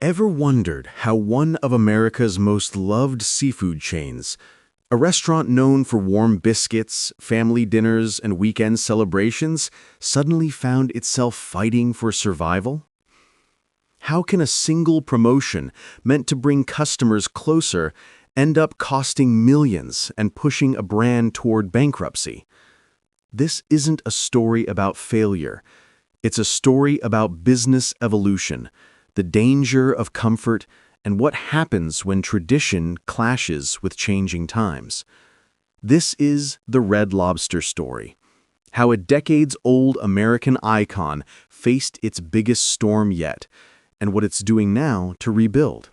Ever wondered how one of America's most loved seafood chains, a restaurant known for warm biscuits, family dinners, and weekend celebrations, suddenly found itself fighting for survival? How can a single promotion meant to bring customers closer end up costing millions and pushing a brand toward bankruptcy? This isn't a story about failure. It's a story about business evolution, the danger of comfort, and what happens when tradition clashes with changing times. This is the Red Lobster story, how a decades-old American icon faced its biggest storm yet, and what it's doing now to rebuild.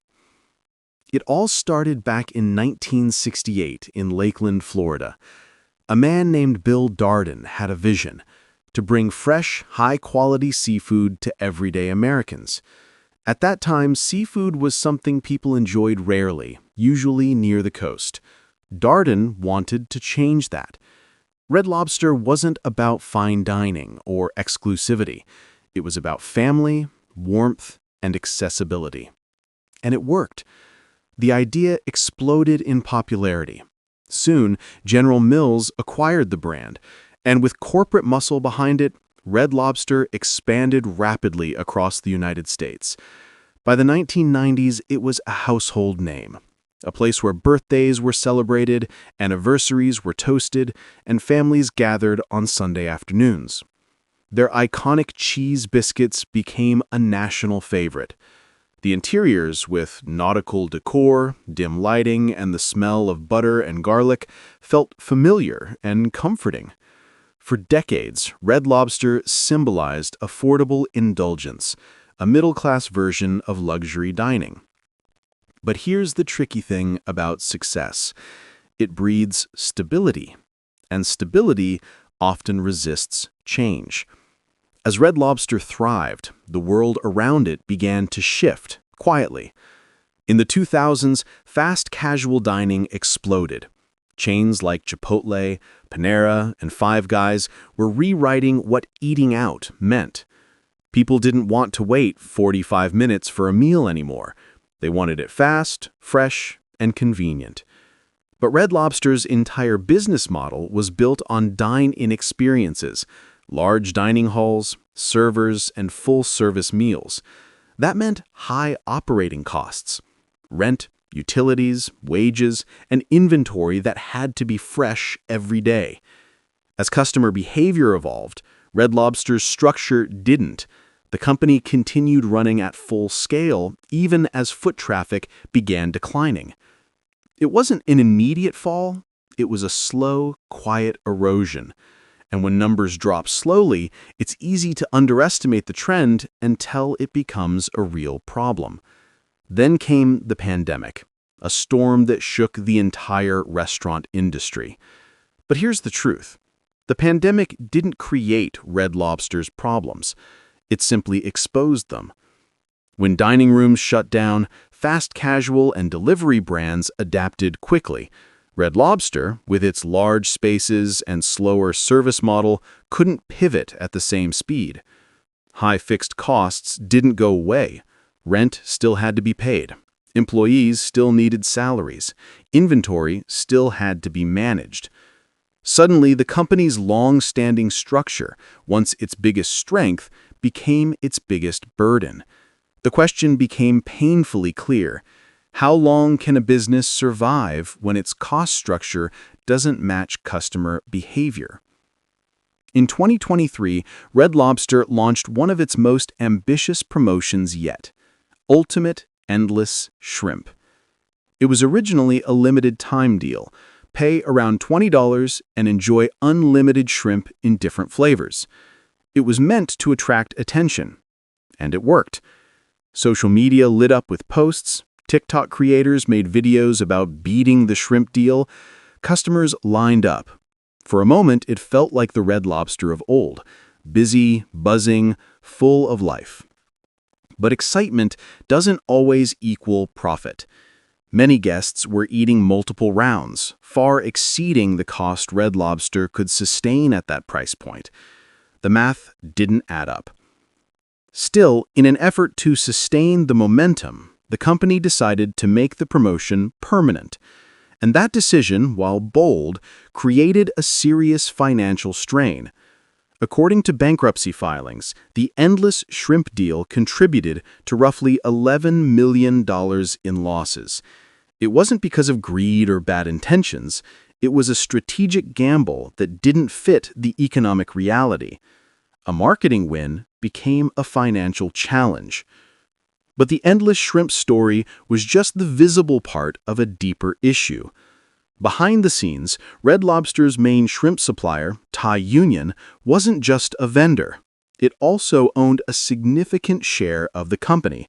It all started back in 1968 in Lakeland, Florida. A man named Bill Darden had a vision to bring fresh, high-quality seafood to everyday Americans. At that time, seafood was something people enjoyed rarely, usually near the coast. Darden wanted to change that. Red Lobster wasn't about fine dining or exclusivity. It was about family, warmth, and accessibility. And it worked. The idea exploded in popularity. Soon, General Mills acquired the brand, and with corporate muscle behind it, Red Lobster expanded rapidly across the United States. By the 1990s, it was a household name, a place where birthdays were celebrated, anniversaries were toasted, and families gathered on Sunday afternoons. Their iconic cheese biscuits became a national favorite. The interiors, with nautical decor, dim lighting, and the smell of butter and garlic, felt familiar and comforting. For decades, Red Lobster symbolized affordable indulgence, a middle-class version of luxury dining. But here's the tricky thing about success. It breeds stability, and stability often resists change. As Red Lobster thrived, the world around it began to shift quietly. In the 2000s, fast casual dining exploded. Chains like Chipotle, Panera, and Five Guys were rewriting what eating out meant. People didn't want to wait 45 minutes for a meal anymore. They wanted it fast, fresh, and convenient. But Red Lobster's entire business model was built on dine-in experiences, large dining halls, servers, and full-service meals. That meant high operating costs, rent, utilities, wages, and inventory that had to be fresh every day. As customer behavior evolved, Red Lobster's structure didn't. The company continued running at full scale even as foot traffic began declining. It wasn't an immediate fall, it was a slow, quiet erosion. And when numbers drop slowly, it's easy to underestimate the trend until it becomes a real problem. Then came the pandemic, a storm that shook the entire restaurant industry. But here's the truth. The pandemic didn't create Red Lobster's problems. It simply exposed them. When dining rooms shut down, fast casual and delivery brands adapted quickly. Red Lobster, with its large spaces and slower service model, couldn't pivot at the same speed. High fixed costs didn't go away. Rent still had to be paid. Employees still needed salaries. Inventory still had to be managed. Suddenly, the company's long-standing structure, once its biggest strength, became its biggest burden. The question became painfully clear. How long can a business survive when its cost structure doesn't match customer behavior? In 2023, Red Lobster launched one of its most ambitious promotions yet, Ultimate Endless Shrimp. It was originally a limited time deal. Pay around $20 and enjoy unlimited shrimp in different flavors. It was meant to attract attention, and it worked. Social media lit up with posts, TikTok creators made videos about beating the shrimp deal. Customers lined up. For a moment, it felt like the Red Lobster of old, busy, buzzing, full of life. But excitement doesn't always equal profit. Many guests were eating multiple rounds, far exceeding the cost Red Lobster could sustain at that price point. The math didn't add up. Still, in an effort to sustain the momentum, the company decided to make the promotion permanent. And that decision, while bold, created a serious financial strain. According to bankruptcy filings, the endless shrimp deal contributed to roughly $11 million in losses. It wasn't because of greed or bad intentions. It was a strategic gamble that didn't fit the economic reality. A marketing win became a financial challenge. But the endless shrimp story was just the visible part of a deeper issue. Behind the scenes, Red Lobster's main shrimp supplier, Thai Union, wasn't just a vendor. It also owned a significant share of the company.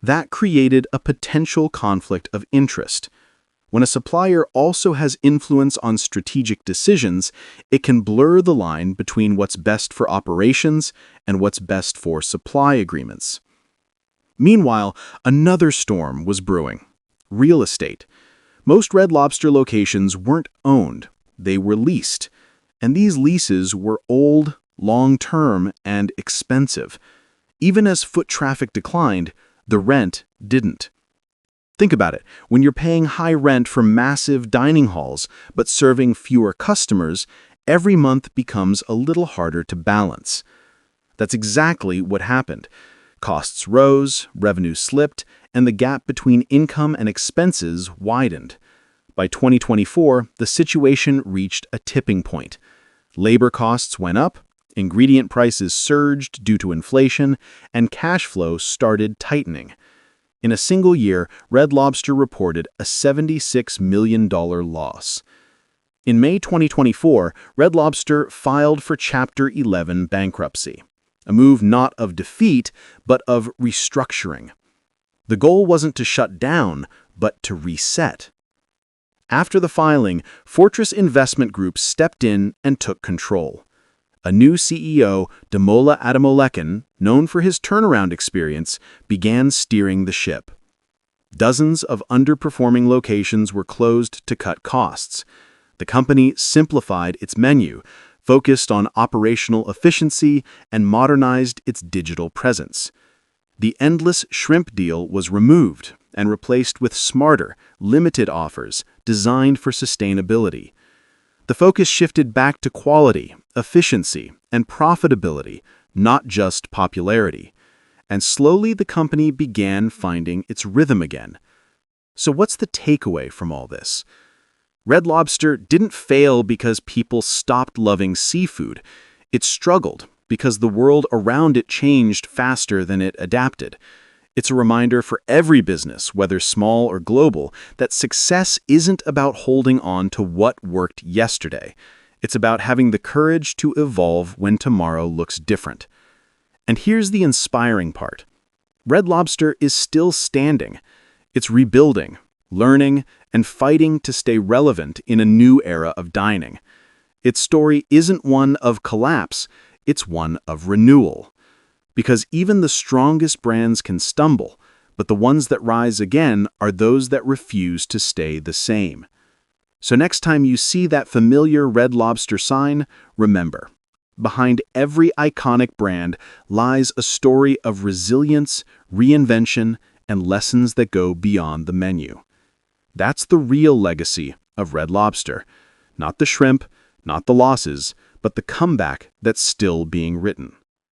That created a potential conflict of interest. When a supplier also has influence on strategic decisions, it can blur the line between what's best for operations and what's best for supply agreements. Meanwhile, another storm was brewing: real estate. Most Red Lobster locations weren't owned, they were leased. And these leases were old, long-term, and expensive. Even as foot traffic declined, the rent didn't. Think about it. When you're paying high rent for massive dining halls, but serving fewer customers, every month becomes a little harder to balance. That's exactly what happened. Costs rose, revenue slipped, and the gap between income and expenses widened. By 2024, the situation reached a tipping point. Labor costs went up, ingredient prices surged due to inflation, and cash flow started tightening. In a single year, Red Lobster reported a $76 million loss. In May 2024, Red Lobster filed for Chapter 11 bankruptcy, a move not of defeat, but of restructuring. The goal wasn't to shut down, but to reset. After the filing, Fortress Investment Group stepped in and took control. A new CEO, Damola Ademolekin, known for his turnaround experience, began steering the ship. Dozens of underperforming locations were closed to cut costs. The company simplified its menu, focused on operational efficiency, and modernized its digital presence. The endless shrimp deal was removed and replaced with smarter, limited offers designed for sustainability. The focus shifted back to quality, efficiency, and profitability, not just popularity. And slowly the company began finding its rhythm again. So what's the takeaway from all this? Red Lobster didn't fail because people stopped loving seafood. It struggled because the world around it changed faster than it adapted. It's a reminder for every business, whether small or global, that success isn't about holding on to what worked yesterday. It's about having the courage to evolve when tomorrow looks different. And here's the inspiring part. Red Lobster is still standing. It's rebuilding, learning, and fighting to stay relevant in a new era of dining. Its story isn't one of collapse, it's one of renewal. Because even the strongest brands can stumble, but the ones that rise again are those that refuse to stay the same. So next time you see that familiar Red Lobster sign, remember, behind every iconic brand lies a story of resilience, reinvention, and lessons that go beyond the menu. That's the real legacy of Red Lobster. Not the shrimp, not the losses, but the comeback that's still being written.